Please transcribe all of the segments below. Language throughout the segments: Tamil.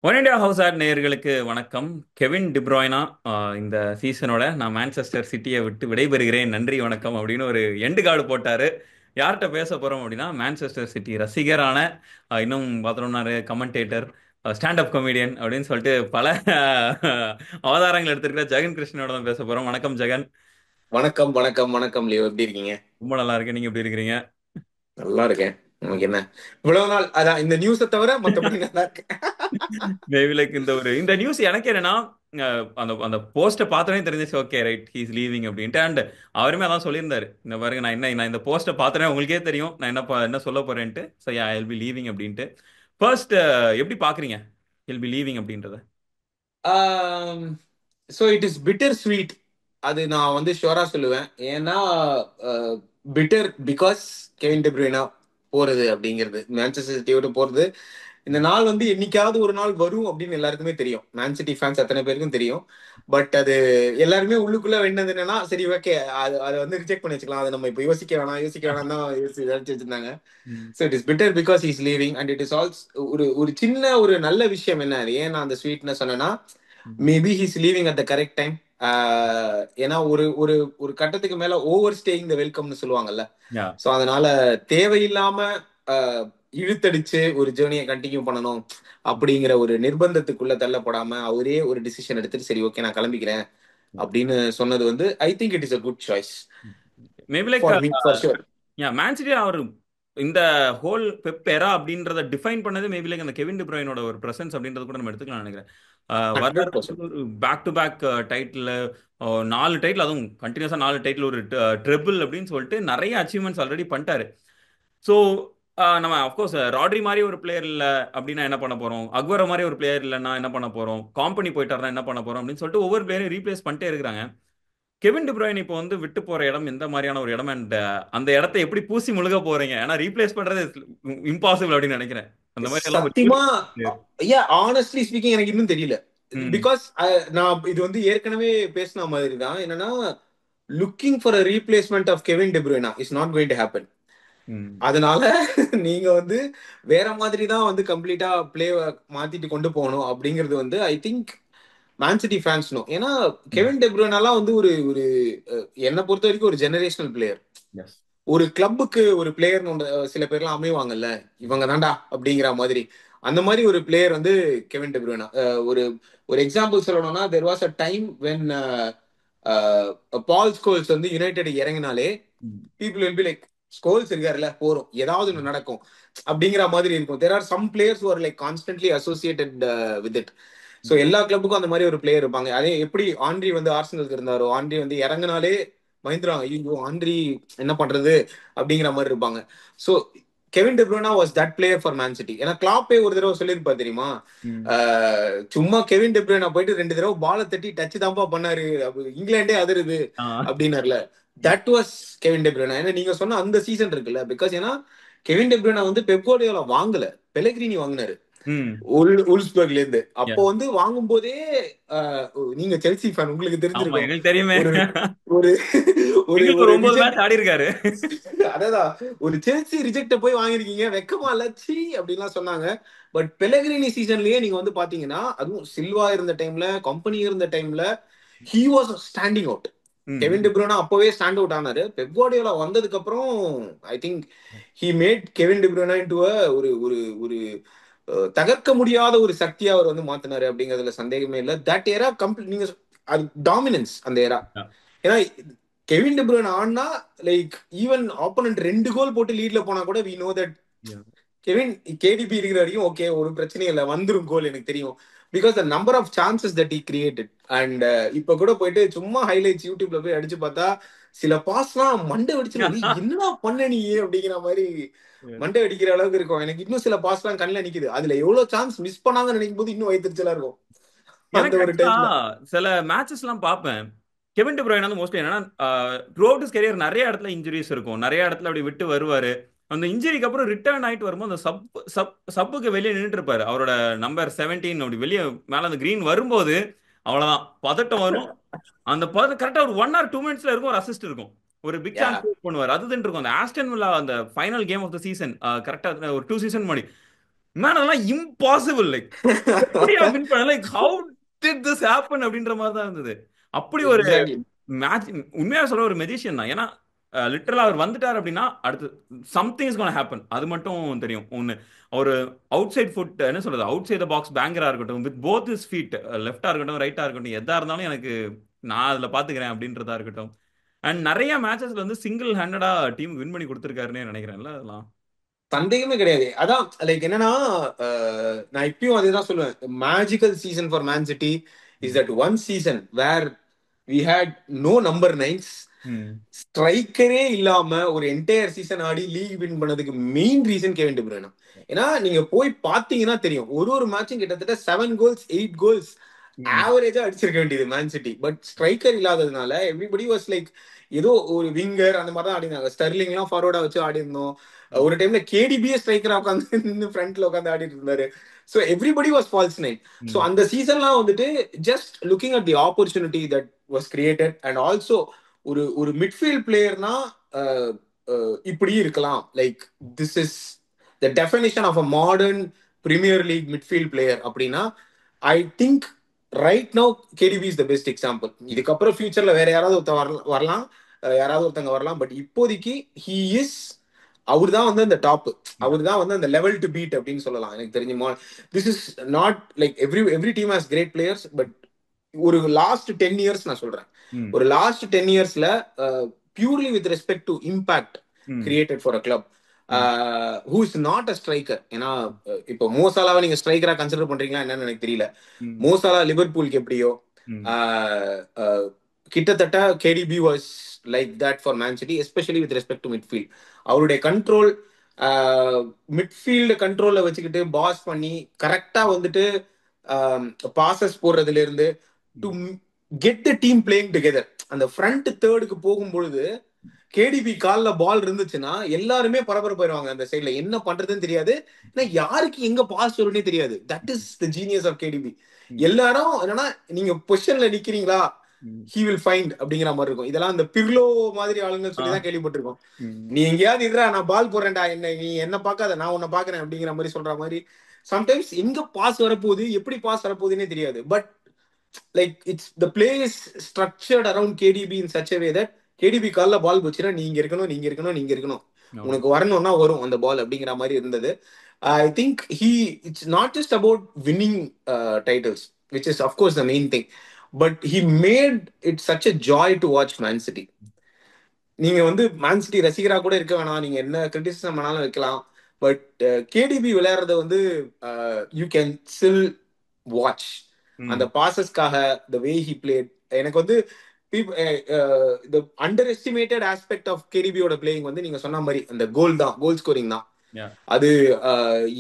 ஒன் இண்டியா ஹவுஸ் ஆட் நேயர்களுக்கு வணக்கம். கெவின் டிப்ராய்னா இந்த சீசனோட நான் மான்செஸ்டர் சிட்டியை விட்டு விடைபெறுகிறேன், நன்றி வணக்கம் அப்படின்னு ஒரு எண்டு கார்டு போட்டாரு. யார்கிட்ட பேச போறோம் அப்படின்னா, மான்செஸ்டர் சிட்டி ரசிகரான இன்னும் பார்த்தோம்னாரு கமெண்டேட்டர், ஸ்டாண்டப் காமெடியன் அப்படின்னு சொல்லிட்டு பல அவதாரங்கள் எடுத்திருக்கிற ஜெகன் கிருஷ்ணனோட தான் பேச போறோம். வணக்கம் ஜெகன். வணக்கம் வணக்கம் வணக்கம் லியோ, எப்படி இருக்கீங்க? ரொம்ப நல்லா இருக்கு, நீங்க எப்படி இருக்கிறீங்க? நல்லா இருக்கேன். உங்களுக்கு என்ன இவ்வளவு நாள் அதான் இந்த நியூஸை தவிர மத்தபடி நல்லா இருக்கேன். மேபி லைக் இந்த நியூஸ் எனக்கு என்னன்னா, அந்த அந்த போஸ்ட்டை பார்த்தோன்னே தெரிஞ்சிச்சு, ஓகே ரைட் ஹீஸ் லீவிங் அப்படின்ட்டு. அண்ட் அவருமே அதான் சொல்லியிருந்தாரு, இந்த பாருங்க நான் இந்த போஸ்ட்டை பார்த்தோன்னே உங்களுக்கே தெரியும் நான் என்ன சொல்ல போறேன்ட்டு. So I will be leaving அப்படின்ட்டு. ஃபர்ஸ்ட் எப்படி பாக்குறீங்க ஹில் பி லீவிங் அப்படின்றத? So it is bittersweet. அது நான் வந்து ஷுவரா சொல்லுவேன். ஏன்னா bitter because Kevin De Bruyne போறது அப்படிங்கிறது, மான்செஸ்டர் சிட்டியோட போறது, இந்த நாள் வந்து என்னைக்காவது ஒரு நாள் வரும் அப்படின்னு எல்லாருக்குமே தெரியும். மேன் சிட்டி ஃபேன்ஸ் அத்தனை பேருக்கும் தெரியும். பட் அது எல்லாருமே உள்ளுக்குள்ள வேண்டது என்னன்னா, சரி ஓகே, அதை வந்து ரிஜெக்ட் பண்ணி வச்சுக்கலாம், அதை நம்ம இப்போ யோசிக்க வேணாம் தான் யோசிச்சு வச்சிருந்தாங்க. So it is bitter because is leaving and it is Alps ஒரு ஒரு சின்ன ஒரு நல்ல விஷயம். என்ன அது, ஏன் நான் அந்த ஸ்வீட்னஸ் சொன்னேன்னா, maybe he's leaving at the correct time. ஏன்னா ஒரு ஒரு ஒரு கட்டத்துக்கு மேல ஓவர் ஸ்டேயிங் த வெல்கம்னு சொல்லுவாங்கல்ல. யா. ஸோ அதனால தேவையில்லாம ஆஹ், இழுத்தடிச்சு ஒரு ஜேர்னியை கண்டினியூ பண்ணணும் அப்படிங்கிற ஒரு நிர்பந்தத்துக்குள்ள தள்ளப்படாம அவரே ஒரு டிசிஷன் எடுத்துட்டு, சரி ஓகே நான் கிளம்பிக்கிறேன் அப்படின்னு சொன்னது வந்து I think it is a good choice maybe like for me for sure. Man City அவர் இந்த ஹோல் பெப் எரா அப்படின்றத டிஃபைன் பண்ணது மேபி லைக் அந்த கெவின் டி ப்ரூய்னோட ஒரு பிரசன்ஸ் அப்படின்றது கூட நம்ம எடுத்துக்கலாம் நினைக்கிறேன். வர்றாரு, 100%. ஒரு back to back title, 4 title, அதுவும் கண்டினியூஸா 4 டைட்டில், ஒரு ட்ரிபிள் அப்படின்னு சொல்லிட்டு நிறைய அச்சீவ்மெண்ட்ஸ் ஆல்ரெடி பண்ணிட்டாரு. ஸோ நம்ம அஃப்கோர்ஸ் ராட்ரி மாதிரி ஒரு பிளேயர் இல்லை அப்படின்னா என்ன பண்ண போறோம், அக்வரோ மாதிரி ஒரு பிளேயர் இல்லைன்னா என்ன பண்ண போறோம், காம்பனி போயிட்டாருன்னா என்ன பண்ண போறோம் அப்படின்னு சொல்லிட்டு ஒவ்வொரு பிளேயரையும் ரீப்ளேஸ் பண்ணிட்டே இருக்கிறாங்க. கெவின் டி ப்ரூய்ன் இப்போ வந்து விட்டு போற இடம் எந்த மாதிரியான ஒரு இடம், அண்ட் அந்த இடத்தை எப்படி பூசி முழுக போறீங்க? ஏன்னா ரீப்ளேஸ் பண்றது இம்பாசிபிள் அப்படின்னு நினைக்கிறேன். அந்த மாதிரி எல்லாம் ஒரு சத்தியமா, player. ஐயா ஆனஸ்ட்லி ஸ்பீக்கிங் எனக்கு இன்னும் தெரியல. ம். பிகாஸ் நான் இது வந்து ஏற்கனவே பேசின மாதிரி தான். என்னன்னா, looking for a replacement of Kevin De Bruyne is not going to happen. ம். அதனால நீங்க வந்து வேற மாதிரி தான் வந்து கம்ப்ளீட்டா பிளே மாத்திட்டு கொண்டு போகணும் அப்படிங்கிறது வந்து I think Man City fans know. ஏன்னா ம். கெவின் டி ப்ரூய்னாலாம் வந்து ஒரு ஒரு என்னை பொறுத்த வரைக்கும் ஒரு ஜெனரேஷனல் பிளேயர். எஸ். ஒரு கிளப்புக்கு ஒரு பிளேயர் சில பேர்லாம் அமைவாங்கல்ல, இவங்க தான்டா அப்படிங்கிற மாதிரி. அந்த மாதிரி ஒரு பிளேயர் வந்து கெவின் டி ப்ரூய்னா. ஒரு ஒரு எக்ஸாம்பிள் சொல்லணும்னா, there was a time when Paul Scholes வந்து யுனைடெட் இறங்கினாலே ம். People will be like, Scholes இருக்காருல்ல போறோம், ஏதாவது ஒன்று நடக்கும் அப்படிங்கிற மாதிரி இருக்கும். There are some players are like constantly associated with it. So எல்லா கிளப்புக்கும் அந்த மாதிரி ஒரு பிளேயர் இருப்பாங்க. அதே எப்படி ஆண்ட்ரி வந்து ஆர்சனலுக்கு இருந்தாரோ, ஆண்ட்ரி வந்து இறங்கினாலே பயந்துருவாங்க, ஐயோ ஆண்ட்ரி என்ன பண்றது அப்படிங்கிற மாதிரி இருப்பாங்க. So Kevin De Bruyne was that player for Man City. ஏன்னா கிளாப்பே ஒரு தடவை சொல்லியிருப்பா தெரியுமா, ம். சும்மா கெவின் டி ப்ரூய்னா போயிட்டு 2 தடவை பாலை தட்டி டச் தான்ப்பா பண்ணாரு, இங்கிலாண்டே அதிருது ஆ. அப்படின்னார்ல. That was Kevin De Bruyne. ஏன்னா நீங்க சொன்ன அந்த சீசன் இருக்குல்ல, பிகாஸ் ஏன்னா கெவின் டி ப்ரூய்னா வந்து பெப் கார்டியோலா வாங்கல, பெலக்ரினி வாங்கினாரு ம். உல்ஸ்பர்க்ல இருந்து. அப்போ எஸ். வந்து வாங்கும் போதே நீங்க செல்சி ஃபேன், உங்களுக்கு ஆமா, தெரிஞ்சிருக்கும். எங்களுக்கு தெரியுமே. ஒரு ஒரு ஒரு எங்களுக்கு ஒரு ஒரு 9 ரிஜெக்ட், மேட்ச் ஆடி இருக்காரு. அதான் ஒரு செல்சி ரிஜெக்ட போய் வாங்கிருக்கீங்க, வெக்கமா இல்ல சீ அப்படின்லாம் சொன்னாங்க. பட் பெலகிரினி சீசன்லயே நீங்க வந்து பாத்தீங்கன்னா, அதுவும் சில்வா இருந்த டைம்ல, கம்பெனி இருந்த டைம்ல, he was standing out. Kevin De ம். ப்ரூனா அப்பவே ஸ்டாண்ட் அவுட் ஆனாரு. பெப் குவார்டியோலா வந்ததுக்கு அப்புறம் I think he made Kevin De Bruyne into ஒரு ஒரு ஒரு தகர்க்க முடியாத ஒரு சக்தியா அவர் வந்து மாத்தினாரு அப்படிங்கிறதுல சந்தேகமே இல்லை. தட் ஏரா கம்ப்ளீட், நீங்க அது டாமினன்ஸ் அந்த ஏரா. ஏன்னா கெவின் டி ப்ரூய்ன் ஆனா லைக் ஈவன் ஆப்போனன்ட் 2 கோல் போட்டு லீட்ல போனா கூட we know that Kevin KDB இருக்கிற வரைக்கும் ஓகே, ஒரு பிரச்சனையும் இல்லை, வந்துரும் கோல் எனக்கு தெரியும். Because the number of chances that he created. And இப்ப கூட போயிட்டு சும்மா ஹைலைட்ஸ் யூடியூப்ல போய் அடிச்சு பார்த்தா சில பாஸ்லாம் மண்டை வெடிச்சிடும், நீ என்னடா பண்ண நீ அப்படிங்கிற மாதிரி மண்டை வெடிக்கிற அளவுக்கு இருக்கும். எனக்கு இன்னும் சில பாஸ்லாம் கண்ணில் நிக்குது, அதுல எவ்வளவு சான்ஸ் மிஸ் பண்ணாங்கன்னு நினைக்கும் போது இன்னும் வயிற்றுச்சலா இருக்கும் அந்த எனக்கு ஒரு ஆக்சுவலா டைம்ல. சில மேட்சஸ் எல்லாம் பார்ப்பேன். கெவின் டி ப்ரூய்ன் வந்து மோஸ்ட்லி என்னன்னா, த்ரூ அவுட் இஸ் கெரியர் நிறைய இடத்துல இன்ஜுரிஸ் இருக்கும், நிறைய இடத்துல அப்படி விட்டு வருவாரு. அந்த இன்ஜுரிக்கு அப்புறம் ரிட்டர்ன் ஆயிட்டு வரும்போது அந்த சப்புக்கு வெளியே நின்றுட்டு இருப்பாரு. அவரோட நம்பர் 17 அப்படி வெளியே மேல அந்த கிரீன் வரும்போது அவ்வளவுதான், பதட்டம் வரும். அந்த பதட்டம் கரெக்டா ஒரு 1 or 2 மினிட்ஸ்ல இருக்கும், ஒரு அசிஸ்ட் இருக்கும், ஒரு பிக் யா. சான்ஸ் பண்ணுவார். அதுதான் இருக்கும் அந்த ஆஸ்டன் வில்லா அந்த final game of the season. கரெக்டா ஒரு 2 சீசன் முன்னாடி மேன் அதெல்லாம் இம்பாசிபிள். லைக் எப்படியா வின் பண்ண, like how did this happen அப்படின்ற மாதிரி தான் இருந்தது. அப்படி ஒரு எக்ஸாக்ட்லி. மேட்ச். உண்மையா சொல்ற ஒரு மெஜிஷியன் தான். ஏன்னா லிட்டரலா அவர் வந்துட்டார் அப்படின்னா அடுத்து சம்திங் இஸ் கோனா ஹேப்பன், அது மட்டும் தெரியும். ஒன்னு ஒரு அவுட் சைட் ஃபுட், என்ன சொல்றது, அவுட் சைட் பாக்ஸ் பேங்கரா இருக்கட்டும், வித் போத் இஸ் ஃபீட், லெஃப்டா இருக்கட்டும் ரைட்டா இருக்கட்டும், எதா இருந்தாலும் எனக்கு நான் அதுல பாத்துக்கிறேன் அப்படின்றதா இருக்கட்டும். அண்ட் நிறைய மேட்சஸ்ல வந்து சிங்கிள் ஹேண்டடா டீம் வின் பண்ணி கொடுத்துருக்காருன்னே நினைக்கிறேன்ல அதெல்லாம். சந்தேகமே கிடையாது. அதான் லைக் என்னன்னா, நான் இப்பயும் அதே தான் சொல்லுவேன். Magical season for Man City is that one season where we had no number nines. ஸ்ட்ரைக்கரே இல்லாம ஒரு என்டையர் சீசன் ஆடி லீக் வின் பண்ணதுக்கு main reason Kevin De Bruyne. ஏன்னா நீங்க போய் பாத்தீங்கன்னா தெரியும், ஒரு ஒரு மேட்சும் கிட்டத்தட்ட 7 கோல்ஸ் 8 கோல்ஸ் ஆவரேஜா அடிச்சிருக்க வேண்டியது மேன் சிட்டி. பட் ஸ்ட்ரைக்கர் இல்லாததுனால எவ்ரிபடி வாஸ் லைக் ஏதோ ஒரு விங்கர் அந்த மாதிரி தான் ஆடினாங்க. ஸ்டெர்லிங் எல்லாம் ஃபார்வர்டா வச்சு ஆடி இருந்தோம். ஒரு டைம்ல கேடிபியே ஸ்ட்ரைக்கரா உட்காந்து ஃப்ரண்ட்ல உட்காந்து ஆடிட்டு இருந்தாரு. So everybody was false nine. So அந்த சீசன்லாம் வந்துட்டு just looking at the opportunity that was created. And also ஒரு ஒரு மிட்ஃபீல்ட் பிளேயர்னா இப்படி இருக்கலாம். Like this is the definition of a modern Premier League midfield player அப்படின்னா I think right now KDB is the best example. இதுக்கப்புறம் ஃபியூச்சர்ல வேற யாராவது ஒருத்தர் வரலாம், யாராவது ஒருத்தங்க வரலாம். பட் இப்போதைக்கு ஹி இஸ், அவர் தான் வந்து அந்த டாப், அவர் தான் வந்து அந்த லெவல் டு பீட் அப்படின்னு சொல்லலாம் எனக்கு தெரிஞ்சு. This is not like every team has great players. But ஒரு லாஸ்ட் 10 இயர்ஸ் நான் சொல்றேன், ஒரு லாஸ்ட் 10 இயர்ஸ்ல purely with respect to impact created for a club who is not a striker. ஏன்னா இப்போ மோசாலாவை நீங்க ஸ்ட்ரைக்கரா கன்சிடர் பண்றீங்களா என்னன்னு எனக்கு தெரியல. மோசாலா லிவர்பூலுக்கு எப்படியோ கிட்டத்தட்ட KDP was like that for Man city, especially with respect to midfield. அவருடைய கண்ட்ரோல், மிட்ஃபீல்டு கண்ட்ரோல்ல வச்சுக்கிட்டு பாஸ் பண்ணி கரெக்டா வந்துட்டு பாசஸ் போடுறதுல இருந்து to get the team playing together. அந்த ஃப்ரண்ட் தேர்டுக்கு போகும்பொழுது கேடிபி கால்ல பால் இருந்துச்சுன்னா எல்லாருமே பரபரப்பு போயிருவாங்க. அந்த சைட்ல என்ன பண்றதுன்னு தெரியாது, ஏன்னா யாருக்கு எங்க பாஸ் வரும்னே தெரியாது. That is the genius of KDB. எல்லாரும் என்னன்னா நீங்க பொசிஷன்ல நிக்கிறீங்களா, he will find அப்படிங்கிற மாதிரி இருக்கும். இதெல்லாம் அந்த பிர்லோ மாதிரி ஆளுங்க சொல்லி தான் கேள்விப்பட்டிருக்கோம். நீ எங்கேயாவது இருடா, நான் பால் போடுறேன்டா, என்ன நீ என்ன பார்க்காத, நான் உன்னை பாக்குறேன் அப்படிங்கிற மாதிரி சொல்ற மாதிரி. சம்டைம்ஸ் எங்க பாஸ் வரப்போகுது, எப்படி பாஸ் வரப்போகுதுன்னே தெரியாது. But like it's the play is structured around KDP in such a way that KDP கால்ல பால் போச்சுன்னா நீங்க இருக்கணும், நீங்க இருக்கணும், நீங்க இருக்கணும், உனக்கு வரணும்னா வரும் அந்த பால் அப்படிங்கிற மாதிரி இருந்தது. I think it's not just about winning titles, which is of course the main thing, but he made it such a joy to watch man city. நீங்க வந்து மேன் சிட்டி ரசிகரா கூட இருக்க வேணாம், நீங்க என்ன கிரிட்டிசிசம் பண்ணாலும் வைக்கலாம். பட் கேடிபி விளையாடுறத வந்து யூ கேன் ஸ்டில் வாட்ச். அந்த பாசஸ்க்காக த வே ஹி பிளேட். எனக்கு வந்து the underestimated aspect of KDB-யோட பிளேயிங் வந்து நீங்க சொன்ன மாதிரி அந்த கோல் தான், கோல் ஸ்கோரிங் தான். அது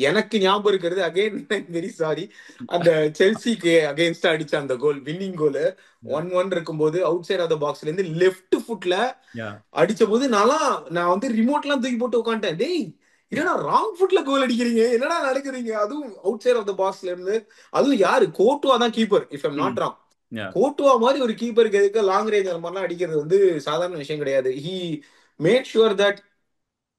எனக்கு ஞாபகம் இருக்கிறது, அகைன் வெரி சாரி, அந்த செல்சிக்கு அகைன்ஸ்டா அடிச்ச அந்த கோல், வின்னிங் கோல் 1-1 இருக்கும்போது அவுட் சைட் ஆஃப் த பாக்ஸ்ல இருந்து லெஃப்ட் ஃபுட்ல அடிச்ச போது நான் வந்து ரிமோட்லாம் தூக்கி போட்டு உட்காந்துட்டேன். டேய் என்னடா ராங் ஃபுட்ல கோல் அடிக்கிறீங்க, என்னடா நடக்குறீங்க, அதுவும் அவுட் சைட் ஆஃப் த பாக்ஸ்ல இருந்து. அதுவும் யாரு, கோட்டுவா தான் keeper if I'm not wrong. கோட்டுவா மாதிரி ஒரு கீப்பருக்கு எதுக்கு லாங் ரேஞ்ச் அந்த மாதிரிலாம் அடிக்கிறது வந்து சாதாரண விஷயம் கிடையாது. He made sure that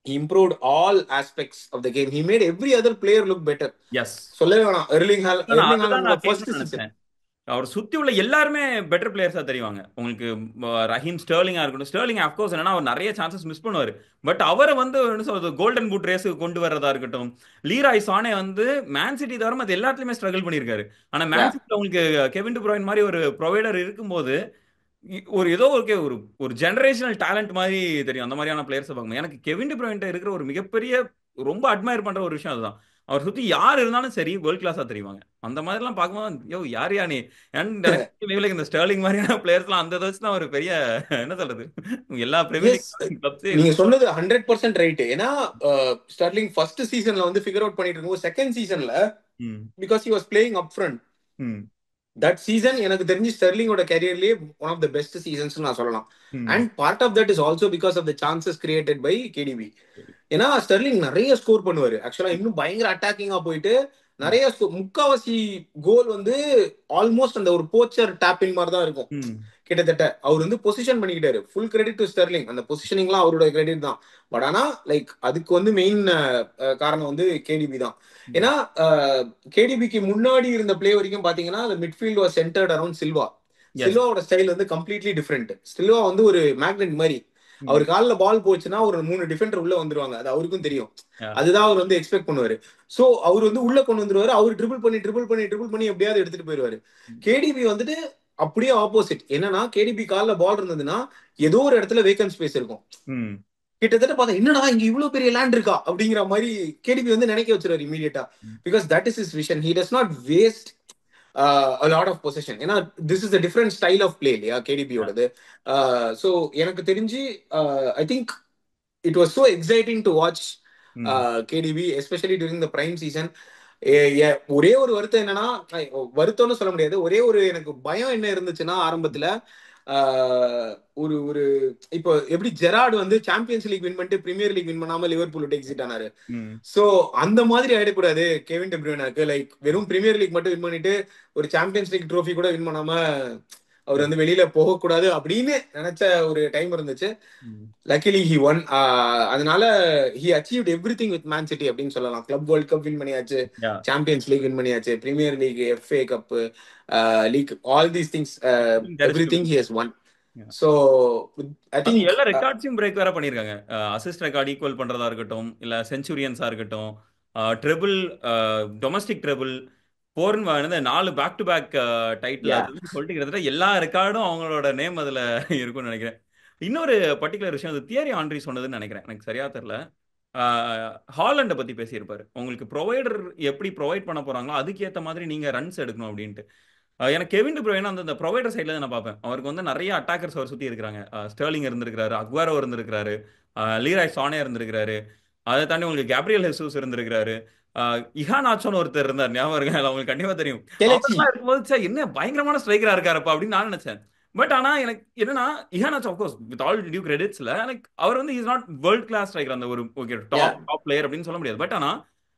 he improved all aspects of the game. He made every other player look better. Yes. சொல்லவே வேணாம், எர்லிங் ஹாலண்ட் ஃபர்ஸ்ட் சீசன் அவர் சுத்தி உள்ள எல்லாருமே பெட்டர் பிளேயர்ஸா தெரிவாங்க உங்களுக்கு. ரஹீம் ஸ்டெர்லிங்கா இருக்கட்டும், ஸ்டெர்லிங் அஃப்கோர்ஸ் என்னன்னா அவர் நிறைய சான்சஸ் மிஸ் பண்ணுவார். பட் அவரை வந்து என்ன சொல்றது, கோல்டன் பூட் ரேஸுக்கு கொண்டு வரதா இருக்கட்டும். லீராய் சானே வந்து மேன் சிட்டி தவிர அது எல்லாத்துலயுமே ஸ்ட்ரகிள் பண்ணியிருக்காரு. ஆனா மேன் சிட்டில உங்களுக்கு கெவின் டி ப்ரூய்ன் மாதிரி ஒரு ப்ரொவைடர் இருக்கும்போது ஒரு ஏதோ ஒரு ஒரு ஜெனரேஷனல் டேலண்ட் மாதிரி தெரியும். அந்த மாதிரியான பிளேயர்ஸ் பார்க்கணும். எனக்கு கெவின் டி ப்ரூய்ன்ட்ட இருக்கிற ஒரு மிகப்பெரிய, ரொம்ப அட்மையர் பண்ற ஒரு விஷயம் அதுதான். அவர் சுத்தி யார் இருந்தாலும் சரி வேர்ல்ட் கிளாஸா தெரிவாங்க. அந்த மாதிரிலாம் பார்க்கும்போது யோ யார் யா நீ, இந்த ஸ்டெர்லிங் மாதிரியான பிளேயர்ஸ்லாம் அந்த வச்சு தான் ஒரு பெரிய என்ன சொல்றது, எல்லா பிரீமியர் லீக் கிளப்ஸே. நீங்க சொன்னது 100% ரைட். ஏன்னா ஸ்டெர்லிங் ஃபர்ஸ்ட் சீசன்ல வந்து ஃபிகர் அவுட் பண்ணிட்டு இருக்கும். செகண்ட் சீசன்ல because he was playing up front, that season எனக்கு தெரிஞ்சு ஸ்டெர்லிங்கோட கேரியர்லயே one of the best seasons நான் சொல்லலாம். And part of that is also because of the chances created by KDB. ஏன்னா ஸ்டெர்லிங் நிறைய ஸ்கோர் பண்ணுவாரு. ஆக்சுவலா இன்னும் பயங்கர அட்டாக்கிங்கா போயிட்டு ம். நிறைய முக்காவாசி கோல் வந்து ஆல்மோஸ்ட் அந்த ஒரு போச்சர் டேப்பிங் மாதிரி தான் இருக்கும். ம். கிட்டத்தட்ட அவர் வந்து பொசிஷன் பண்ணிக்கிட்டாரு. Full credit to Sterling. அந்த பொசிஷனிங்லாம் அவரோட கிரெடிட் தான். பட் ஆனா லைக் அதுக்கு வந்து மெயின் காரணம் வந்து கேடிபி தான். ம். ஏன்னா கேடிபிக்கு முன்னாடி இருந்த பிளே வரைக்கும் பாத்தீங்கன்னா அந்த midfield was centred around Silva. Yes. சில்வாவோட ஸ்டைல் வந்து கம்ப்ளீட்லி டிஃப்ரெண்ட். சில்வா வந்து ஒரு மேக்னெட் மாதிரி. அவர் ம். காலில் பால் போச்சுன்னா ஒரு 3 டிஃபெண்டர் உள்ள வந்துருவாங்க. அது அவருக்கும் தெரியும். யா. அதுதான் அவர் வந்து எக்ஸ்பெக்ட் பண்ணுவாரு. சோ அவர் வந்து உள்ள கொண்டு வந்துருவாரு. அவர் ட்ரிபிள் பண்ணி எப்படியாவது எடுத்துட்டு போயிருவாரு. ம். கேடிபி வந்துட்டு அப்படியே ஆப்போசிட். என்னன்னா கேடிபி கால்ல பால் இருந்ததுன்னா ஏதோ ஒரு இடத்துல வேக்கன்ட் ஸ்பேஸ் இருக்கும். ம். கிட்டத்தட்ட பார்த்தா என்னடா இங்க இவ்வளவு பெரிய லேண்ட் இருக்கா அப்படிங்கிற மாதிரி கேடிபி வந்து நினைக்க வச்சிருவாரு இமீடியட்டா. ம். Because that is is vision. He does not waste a lot of possession. ஏன்னா this is a different style of play இல்லையா யா. கேடிபியோடது. ஸோ எனக்கு தெரிஞ்சு I think it was so exciting to watch ம். KDB especially during the prime season. ஒரே ஒரு வருத்தம் என்னன்னா, வருத்தம்னு சொல்ல முடியாது, ஒரே ஒரு எனக்கு பயம் என்ன இருந்துச்சுன்னா ஆரம்பத்துல ஒரு ஒரு இப்போ எப்படி ஜெரார்டு வந்து சாம்பியன்ஸ் லீக் வின் பண்ணிட்டு பிரீமியர் லீக் வின் பண்ணாம லிவர்பூல் எக்ஸிட் ஆனாரு. ம். சோ அந்த மாதிரி ஆயிடக்கூடாது கெவின் டி ப்ரூய்னாக்கு. லைக் வெறும் பிரீமியர் லீக் மட்டும் வின் பண்ணிட்டு ஒரு சாம்பியன்ஸ் லீக் ட்ரோஃபி கூட வின் பண்ணாம அவர் வந்து வெளியில போகக்கூடாது அப்படின்னு நினைச்ச ஒரு டைம் இருந்துச்சு. ம். Luckily he won. அதனால he achieved everything with Man City அப்படின்னு சொல்லலாம். கிளப் வேர்ல்ட் கப் வின் பண்ணியாச்சு, யா. சாம்பியன்ஸ் லீக் வின் பண்ணியாச்சு, Premier League, FA cup, league, all these things, There is every to thing he has won. Yeah. So I அது திங்க் எல்லா ரெக்கார்ட்ஸையும் பிரேக் வேற பண்ணியிருக்காங்க. அசிஸ்ட் ரெக்கார்ட் ஈக்குவல் பண்றதா இருக்கட்டும், இல்ல செஞ்சுரியன்ஸா இருக்கட்டும், ட்ரிபிள், டொமஸ்டிக் ட்ரிபிள், போர்ன் வந்து 4 பேக் டு பேக் டைட்டில் யா அதுன்னு சொல்லிட்டு கிட்டத்தட்ட எல்லா ரெக்கார்டும் அவங்களோட நேம் அதுல இருக்கும்னு நினைக்கிறேன். இன்னொரு பர்டிகுலர் விஷயம் அது தியரி ஆண்ட்ரி சொன்னதுன்னு நினைக்கிறேன். எனக்கு சரியா தெரியல. ஹாலண்டை பத்தி பேசியிருப்பாரு. உங்களுக்கு ப்ரொவைடர் எப்படி ப்ரொவைட் பண்ண போறாங்களோ அதுக்கேற்ற மாதிரி நீங்க ரன்ஸ் எடுக்கணும் அப்படின்ட்டு. எனக்கு கெவின் டி ப்ரூய்னா அந்த ப்ரொவைடர் சைடில் தான் நான் பார்ப்பேன். அவருக்கு வந்து நிறைய அட்டாக்கர்ஸ் அவர் சுற்றி இருக்கிறாங்க. ஸ்டெர்லிங் இருந்திருக்காரு, அக்வாரோ இருந்திருக்காரு, லீராய் சானே இருந்திருக்காரு. அதை தாண்டி உங்களுக்கு கேப்ரியல் ஹெசூஸ் இருந்திருக்காரு, இஹான் ஆச்சோன்னு ஒருத்தர் இருந்தார், ஞாபகம் இருக்கா? அவங்களுக்கு கண்டிப்பா தெரியும். கெலச்சி. அவர்லாம் இருக்கும்போது சே என்ன பயங்கரமான ஸ்ட்ரைக்கரா இருக்காருப்பா அப்படின்னு நான் நினைச்சேன். பட் ஆனா எனக்கு என்னன்னா இஹான் ஆச்சோ ஆஃப்கோர்ஸ் வித் ஆல் டியூ கிரெடிட்ஸ்ல எனக்கு அவர் வந்து is not world class striker. அந்த ஒரு ஓகே யா டாப் பிளேயர் அப்படின்னு சொல்ல முடியாது. பட் ஆனா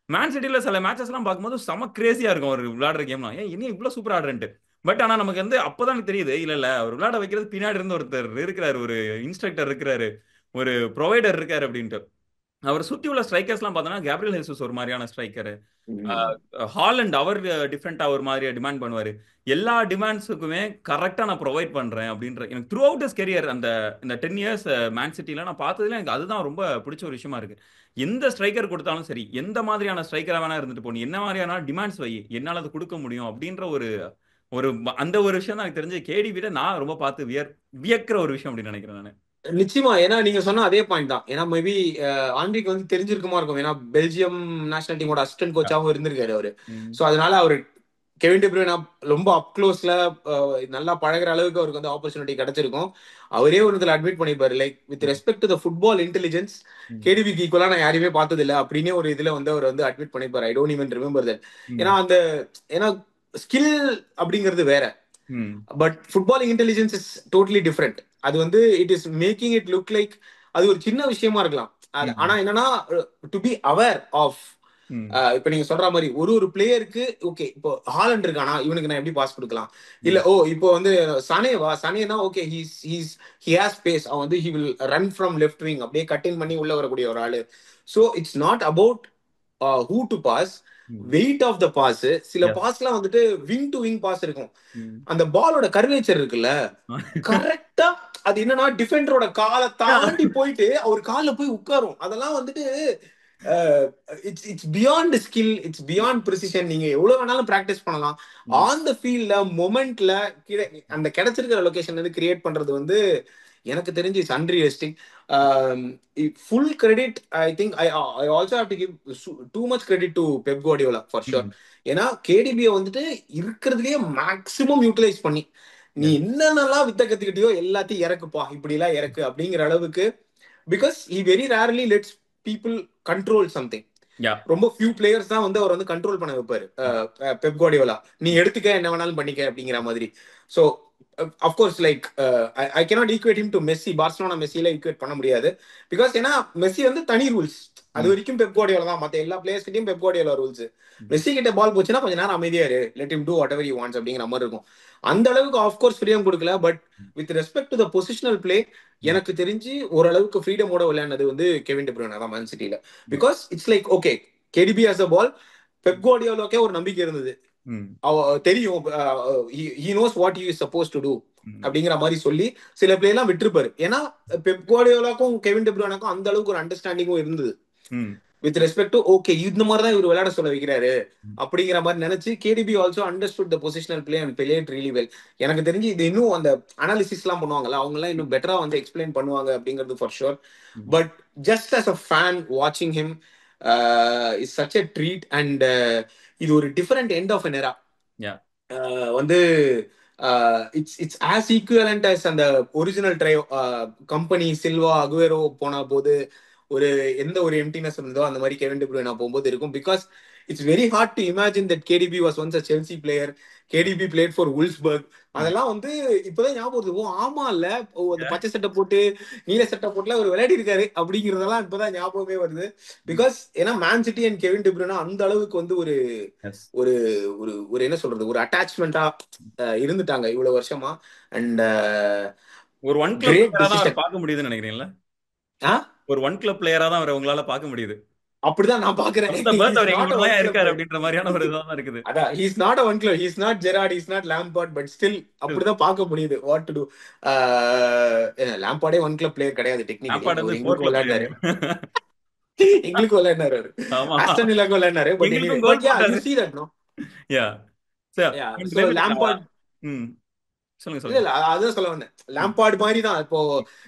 மேன் சிட்டில சில மேட்சஸ் எல்லாம் பார்க்கும்போது செம கிரேசியா இருக்கும் அவர் விளையாடுற கேம்லாம். ஏன் என்ன இவ்வளவு சூப்பரா ஆடுறேன்ட்டு. பட் ஆனா நமக்கு வந்து அப்பதான் எனக்கு தெரியுது, இல்ல இல்ல அவர் விளையாட வைக்கிறது பின்னாடி இருந்து ஒருத்தர் இருக்கிறாரு, ஒரு இன்ஸ்ட்ரக்டர் இருக்கிறாரு, ஒரு ப்ரொவைடர் இருக்காரு அப்படின்ட்டு. அவர் சுத்தி உள்ள ஸ்ட்ரைக்கர்ஸ்லாம் பார்த்தோன்னா கேப்ரியல் ஹெசூஸ் ஒரு மாதிரியான ஸ்ட்ரைக்கர், ஹாலண்ட் அவர் டிஃப்ரெண்டா ஒரு மாதிரி டிமாண்ட் பண்ணுவாரு. எல்லா டிமாண்ட்ஸுக்குமே கரெக்டா நான் ப்ரொவைட் பண்றேன் அப்படின்ற எனக்கு த்ரூ அவுட் இஸ் கெரியர் அந்த இந்த 10 இயர்ஸ் மேன் சிட்டில நான் பார்த்ததுல எனக்கு அதுதான் ரொம்ப பிடிச்ச ஒரு விஷயமா இருக்கு. எந்த ஸ்ட்ரைக்கர் கொடுத்தாலும் சரி, எந்த மாதிரியான ஸ்ட்ரைக்கரா வேணா இருந்துட்டு போகணும், என்ன மாதிரியான டிமாண்ட்ஸ் வை, என்னால் அதை கொடுக்க முடியும் அப்படின்ற ஒரு ஒரு அந்த ஒரு விஷயம் தான் எனக்கு தெரிஞ்சு கேடி விட நான் ரொம்ப பார்த்து வியக்கிற ஒரு விஷயம் அப்படின்னு நினைக்கிறேன் நான். நிச்சயமா. ஏன்னா நீங்க சொன்ன அதே பாயிண்ட் தான். ஏன்னா மேபி ஆண்ட்ரிக்கு வந்து தெரிஞ்சிருக்குமா இருக்கும். ஏன்னா பெல்ஜியம் நேஷனல் டீமோட அசிஸ்டன்ட் கோச்சாவும் இருந்திருக்காரு அவரு. ம். ஸோ அதனால அவரு கெவின் டி ப்ரூய்னா ரொம்ப அப் க்ளோஸ்ல நல்லா பழகுற அளவுக்கு அவருக்கு வந்து ஆப்பர்ச்சுனிட்டி கிடைச்சிருக்கும். அவரே ஒரு இதில் அட்மிட் பண்ணிப்பாரு, லைக் வித் ம். Respect to the football intelligence ம். கேடிபிக்கு ஈக்குவலா நான் யாரையுமே பார்த்தது இல்லை அப்படின்னு ஒரு இதுல வந்து அவர் வந்து அட்மிட் பண்ணிப்பாரு. I don't even remember that. ஏன்னா ம். அந்த ஏன்னா ஸ்கில் அப்படிங்கிறது வேற, ம். But footballing intelligence is totally different. அது வந்து it is making it look like அது ஒரு சின்ன விஷயமா இருக்கலாம். ஆனா ம். என்னன்னா டு பி அவேர் ஆஃப், ம். இப்ப நீங்க சொல்ற மாதிரி ஒரு ஒரு பிளேயருக்கு ஓகே இப்போ ஹாலண்ட் இருக்கானா இவனுக்கு நான் எப்படி பாஸ் கொடுக்கலாம், இல்ல ம். ஓ இப்போ வந்து சனேனா ஓகே ஹி ஹேஸ் ஸ்பேஸ், அவன் வந்து he will run from left wing அப்படியே கட்டிங் பண்ணி உள்ள வரக்கூடிய ஒரு ஆளு. So it's not about who to pass, ம். Weight of the pass. சில Yes. பாஸ்லாம் வந்துட்டு விங் டு விங் பாஸ் இருக்கும். ம். அந்த பாலோட கர்வேச்சர் இருக்குல்ல, கரெக்டா அது என்னன்னா டிஃபெண்டரோட காலை தாண்டி போயிட்டு அவர் கால்ல போய் உட்காரும். அதெல்லாம் வந்துட்டு it's it's beyond skill, it's beyond precision. நீங்க எவ்வளவு வேணாலும் பிராக்டிஸ் பண்ணலாம். ம். ஆன் த ஃபீல்ட்ல மொமெண்ட்ல அந்த கிடைச்சிருக்கிற லொகேஷன் வந்து கிரியேட் பண்றது வந்து எனக்கு தெரிஞ்சு it's unrealistic. Full credit I think I also have to give too much credit to Pep Guardiola for sure. ம். ஏன்னா கேடிபியை வந்துட்டு இருக்கிறதுலயே மேக்சிமம் யூட்டிலைஸ் பண்ணி நீ Yes. என்னென்னலாம் வித்த கத்துக்கிட்டியோ எல்லாத்தையும் இறக்குப்பா, இப்படி எல்லாம் இறக்கு அப்படிங்கிற அளவுக்கு. Because he very rarely lets people control something. Yeah. ரொம்ப ஃபியூ பிளேயர்ஸ் தான் வந்து அவர் வந்து கண்ட்ரோல் பண்ண வைப்பாரு பெப் குவார்டியோலா. நீ எடுத்துக்க என்ன வேணாலும் பண்ணிக்க அப்படிங்கிற மாதிரி. So of course like I cannot equate him to Messi. Barcelona மெஸ்ஸியில ஈக்குவேட் பண்ண முடியாது. பிகாஸ் ஏன்னா மெஸ்ஸி வந்து தனி ரூல்ஸ். அது ம், வரைக்கும் பெப் குவார்டியோலா தான். மற்ற எல்லா பிளேயர்ஸ் கிட்டயும் பெப் குவார்டியோலா ரூல்ஸ். ம், மெஸ்ஸி கிட்ட பால் போச்சுன்னா கொஞ்ச நேரம் அமைதியா இரு, let him do whatever you wants அப்படிங்கிற மாதிரி இருக்கும். அந்த அளவுக்கு ஆஃப்கோர்ஸ் ஃப்ரீடம் கொடுக்கல. But with respect to the positional play, ம். எனக்கு தெரிஞ்சு ஓரளவுக்கு ஃப்ரீடமோட விளையாடுனது வந்து கெவின் டி ப்ரூய்னா தான் மேன் சிட்டில. Yeah. Because it's like okay, KDB has a ball, Pep குவார்டியோலாக்கே ஒரு நம்பிக்கை இருந்தது. ம், தெரியும், he knows what you is supposed to do ம், அப்படிங்கிற மாதிரி சொல்லி சில பிளே எல்லாம் விட்டுருப்பாரு. ஏன்னா பெப் குவார்டியோலாக்கும் கெவின் டி ப்ரூய்னாக்கும் அந்த அளவுக்கு ஒரு அண்டர்ஸ்டாண்டிங்கும் இருந்தது. ம், வித் ரெஸ்பெக்ட் டு ஓகே, இந்த மாதிரி தான் இவர் விளையாட சொல்ல வைக்கிறாரு ம். அப்படிங்கிற மாதிரி நினைச்சு KDP also understood the positional play and played really well. எனக்கு தெரிஞ்சு இது இன்னும் அந்த அனாலிசிஸ் எல்லாம் பண்ணுவாங்கல்ல, அவங்க எல்லாம் இன்னும் பெட்டரா வந்து எக்ஸ்பிளைன் பண்ணுவாங்க அப்படிங்கிறது ஃபார் ஷுர். ம். But just as a fan வாட்சிங் him is such a treat. And இது ஒரு different end of an era. Yeah. வந்து இட்ஸ் ஆஸ் ஈக்குவலண்ட் அஸ் அந்த original trio Kompany Silva Aguero போன போது ஒரு எந்த ஒரு எம்டினஸ் இருந்ததோ அந்த மாதிரி கெவின் டி ப்ரூய்னா போகும்போது இருக்கும். Because it's very hard to imagine that KDB was once a Chelsea player, KDB played for Wolfsburg. ம். அதெல்லாம் வந்து இப்பதான் ஞாபகம் வருது. ஓ ஆமா இல்ல, ஓ அந்த Yeah. பச்சை சட்டை போட்டு நீல சட்டை போட்டுல ஒரு விளையாடி இருக்காரு அப்படிங்கறதெல்லாம் இப்பதான் ஞாபகமே வருது. ம். பிகாஸ் ஏன்னா Man City and Kevin De Bruyne அந்த அளவுக்கு வந்து ஒரு Yes. ஒரு ஒரு ஒரு என்ன சொல்றது, ஒரு அட்டாச்மெண்டா இருந்துட்டாங்க இவ்வளவு வருஷமா. அண்ட் ஒரு ஒன் கிளப் கிரேட் பிளேயரா தான் அவரை டிசிஷன். பார்க்க முடியுதுன்னு நினைக்கிறீங்களா? ஆ ஒரு ஒன் கிளப் பிளேயரா தான் அவரை உங்களால பார்க்க முடியுது. அப்படிதான் நான் பாக்குறேன். அந்த பர்த் இஸ் அவர் எங்க நாட் கூட அ தான் ஒன் கிளப் இருக்காரு பிளேயர். அப்படின்ற மாதிரியான ஒரு இதாக தான் இருக்குது. அதான் he's not a one club, he's not Gerrard, he's not Lampard, but still அப்படிதான் பார்க்க முடியுது. What to do. லாம்பார்டே ஒன் கிளப் பிளேயர் கிடையாது டெக்னிக்கலி. லாம்பார்ட் அவர் வந்து ஃபோர் எங்களுக்கு கிளப் பிளேயர். விளையாடினாரு, எங்களுக்கு விளையாடினாரு அவரு. ஆமா. ஆஸ்டன் வில்லாக்கு விளையாடினாரு. பட் எனிவே, எங்களுக்கும் கோல் பட் யா யூ போட்டாரு. See that no. Yeah. Sir yeah இந்த சோ டைம்ல லாம்பார்ட். ம். சொல்லுங்க, இல்ல சொல்லுங்க. இல்ல அதுதான் சொல்ல வந்தேன். ம். லாம்பார்ட் மாதிரி தான். இப்போ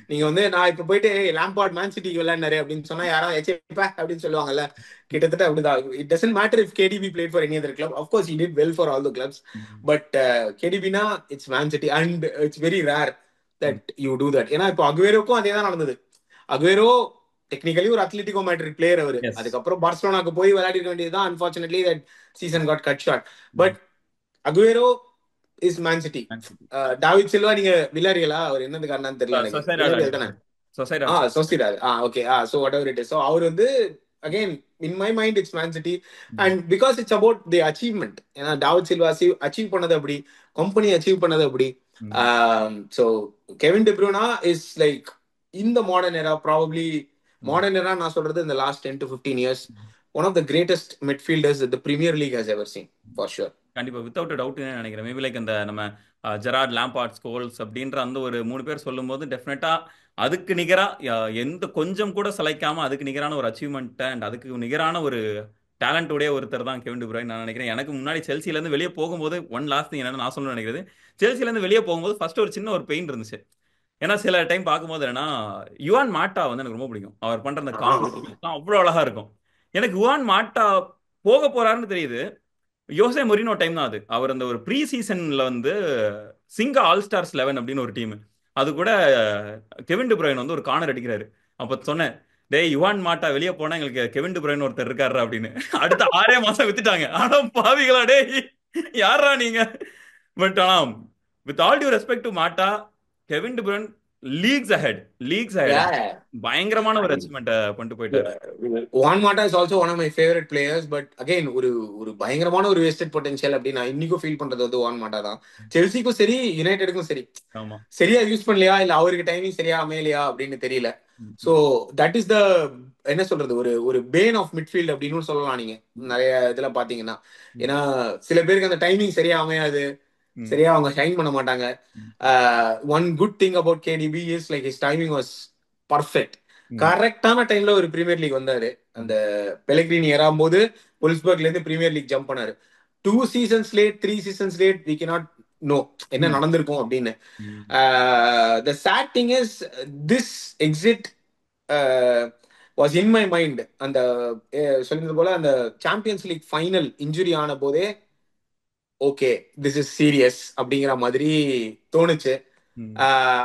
நீங்க வந்து நான் இப்ப போயிட்டு லாம்பார்ட் மேன் சிட்டிக்கு விளையாடினாரு அப்படின்னு சொன்னா யாராவது எச்சப்பா அப்படின்னு சொல்லுவாங்கல்ல. கிட்டத்தட்ட அப்படிதான். It doesn't matter if KDB played for any other club. Of course he did well for all the clubs. ம். பட் கேடிபினா it's Man City and it's very rare ம். That you do that. ஏன்னா இப்போ அகுவேரோக்கும் அதே தான் நடந்தது. அகுவேரோ டெக்னிக்கலி ஒரு அத்லெட்டிகோ மேட்ரிக் பிளேயர் அவரு. எஸ். அதுக்கப்புறம் பார்சலோனாக்கு போய் விளையாடி இருக்க வேண்டியதுதான். Unfortunately that season got cut short. ம். But Aguero is Man city. Man city. David Silva நீங்க வில்லாரியலா, அவர் என்னது காரணம் தெரியல எனக்கு. சொசைடாட் வில்லாரியல் தானே. அடிச்சாரு. Sociedad. Sociedad. Okay. So whatever it is. So அவர் வந்து again in my mind it's Man City. Hmm. And because it's about the achievement. ஏன்னா டாவிட் சில்வா அச்சீவ் பண்ணது அப்படி, கம்பெனி அச்சீவ் பண்ணது அப்படி. Hmm. So Kevin De Bruyne is like இந்த modern era probably. Hmm. Modern era நான் சொல்றது இந்த last 10 to 15 years one of the greatest midfielders the Premier League has ever seen for sure. கண்டிப்பா வித்தவுட் டவுட் நினைக்கிறேன். மேபி லைக் அந்த நம்ம ஜெரார்ட், லாம்பார்ட், ஸ்கோல்ஸ் அப்படின்ற அந்த ஒரு 3 பேர் சொல்லும்போது டெஃபினட்டா அதுக்கு நிகரா எந்த கொஞ்சம் கூட சளைக்காம அதுக்கு நிகரான ஒரு அச்சீவ்மெண்ட் அண்ட் அதுக்கு நிகரான ஒரு டேலண்ட் உடைய ஒருத்தர் தான் கெவின் டி ப்ரூய்ன் நான் நினைக்கிறேன். எனக்கு முன்னாடி செல்சில இருந்து வெளியே போகும்போது ஒன் லாஸ்ட் திங் என்னன்னு நான் சொல்லணும்னு நினைக்கிறது, செல்சில இருந்து வெளியே போகும்போது ஃபர்ஸ்ட் ஒரு சின்ன ஒரு பெயின் இருந்துச்சு. ஏன்னா சில டைம் பார்க்கும்போது என்னன்னா யுவான் மாட்டா வந்து எனக்கு ரொம்ப பிடிக்கும். அவர் பண்ற அந்த காமெடி அவ்வளோ அழகா இருக்கும். எனக்கு யுவான் மாட்டா போக போறாருன்னு தெரியுது. யோசே மொரினோ டைம் தான் அது. அவர் அந்த ஒரு ப்ரீ சீசன்ல வந்து சிங்க ஆல் ஸ்டார்ஸ் 11 அப்படின்னு ஒரு டீம், அது கூட கெவின் டி ப்ரூய்ன் வந்து ஒரு கார்னர் அடிக்கிறாரு. அப்ப சொன்னேன், டேய் யுவான் மாட்டா வெளியே போனா எங்களுக்கு கெவின் டி ப்ரூய்ன் ஒருத்தர் இருக்காரு அப்படின்னு. அடுத்த 6 மாசம் வித்துட்டாங்க. ஆனா பாவிகளா டேய், யாரா நீங்க? பட் ஆனா with all due respect to Mata, Kevin De Bruyne leagues ahead, leagues ahead. பயங்கரமான ஒரு அச்சீவ்மெண்ட் பண்ணிட்டு போயிட்டாரு. Juan Mata is also one of my favourite players. But again ஒரு ஒரு பயங்கரமான ஒரு வேஸ்டட் பொட்டன்ஷியல் அப்படின்னு நான் இன்னைக்கும் ஃபீல் பண்றது வந்து வான் மாட்டா தான். செல்சிக்கும் சரி யுனைடெடுக்கும் சரி ஆமா. சரியா யூஸ் பண்ணலையா இல்ல அவருக்கு டைமிங் சரியா அமையலையா அப்படின்னு தெரியல. ம். ஸோ தட் இஸ் த என்ன சொல்றது, ஒரு ஒரு பேன் ஆஃப் மிட்ஃபீல்ட் அப்படின்னு சொல்லலாம் நீங்க நிறைய இதுல பாத்தீங்கன்னா. ம். ஏன்னா சில பேருக்கு அந்த டைமிங் சரியா அமையாது, ம். சரியா அவங்க ஷைன் பண்ண மாட்டாங்க. ம். One good thing about KDP is like his timing was perfect. ம். கரெக்டான டைம்ல ஒரு பிரீமியர் லீக் வந்தாரு. அந்த ம். பெலக்ரினி ஏறாம்போது வுல்ஸ்பர்க்ல இருந்து பிரீமியர் லீக் ஜம்ப் பண்ணாரு. 2 seasons late, 3 seasons late, we cannot know என்ன ம். நடந்திருக்கும் அப்படின்னு. ம். The sad thing is this exit was in my mind. அந்த சொல்லியது போல அந்த சாம்பியன்ஸ் லீக் ஃபைனல் இன்ஜுரி ஆன போதே ஓகே திஸ் இஸ் சீரியஸ் அப்படிங்கிற மாதிரி தோணுச்சு. ம்.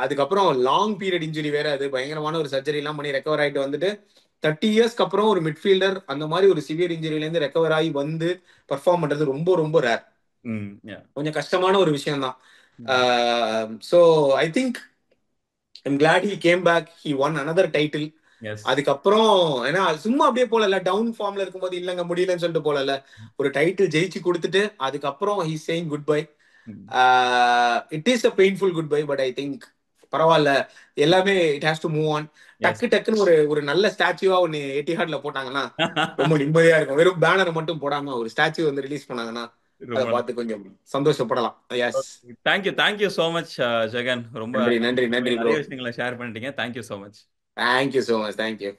அதுக்கப்புறம் லாங் பீரியட் இன்ஜுரி வேற, அது பயங்கரமான ஒரு சர்ஜரி எல்லாம் பண்ணி ரெக்கவர் ஆயிட்டு வந்துட்டு 30 இயர்ஸ்க்கு அப்புறம் ஒரு மிட்ஃபீல்டர் அந்த மாதிரி ஒரு சிவியர் இன்ஜுரியில இருந்து ரெக்கவர் ஆகி வந்து பெர்ஃபார்ம் பண்றது ரொம்ப ரொம்ப ரேர். ம். Yeah. கொஞ்சம் கஷ்டமான ஒரு விஷயம் தான். ம். So I think I'm glad he came back, he won another title. Yes. அதுக்கப்புறம் ஏன்னா சும்மா அப்படியே போலல, டவுன் ஃபார்ம்ல இருக்கும்போது இல்லங்க முடியலன்னு சொல்லிட்டு போலல, ஒரு டைட்டில் ஜெயிச்சு கொடுத்துட்டு அதுக்கப்புறம் ஹி சேயிங் குட் பை. ம். It is a painful goodbye, but I think பரவாயில்ல, எல்லாமே it has to move on. Yes. டக்கு டக்குன்னு ஒரு ஒரு நல்ல ஸ்டாச்சுவா ஒன்னு எட்டிஹாட்ல போட்டாங்கன்னா ரொம்ப நிம்மதியா இருக்கும். வெறும் பேனர் மட்டும் போடாம ஒரு ஸ்டாச்சு வந்து ரிலீஸ் பண்ணாங்கன்னா அதை ரொம்ப பார்த்து கொஞ்சம் சந்தோஷப்படலாம். Yes. Thank you so much Jagan. ரொம்ப நன்றி நன்றி நன்றி ப்ரோ. நிறைய விஷயங்களை ஷேர் பண்ணிட்டீங்க. Thank you so much. Thank you so much. Thank you.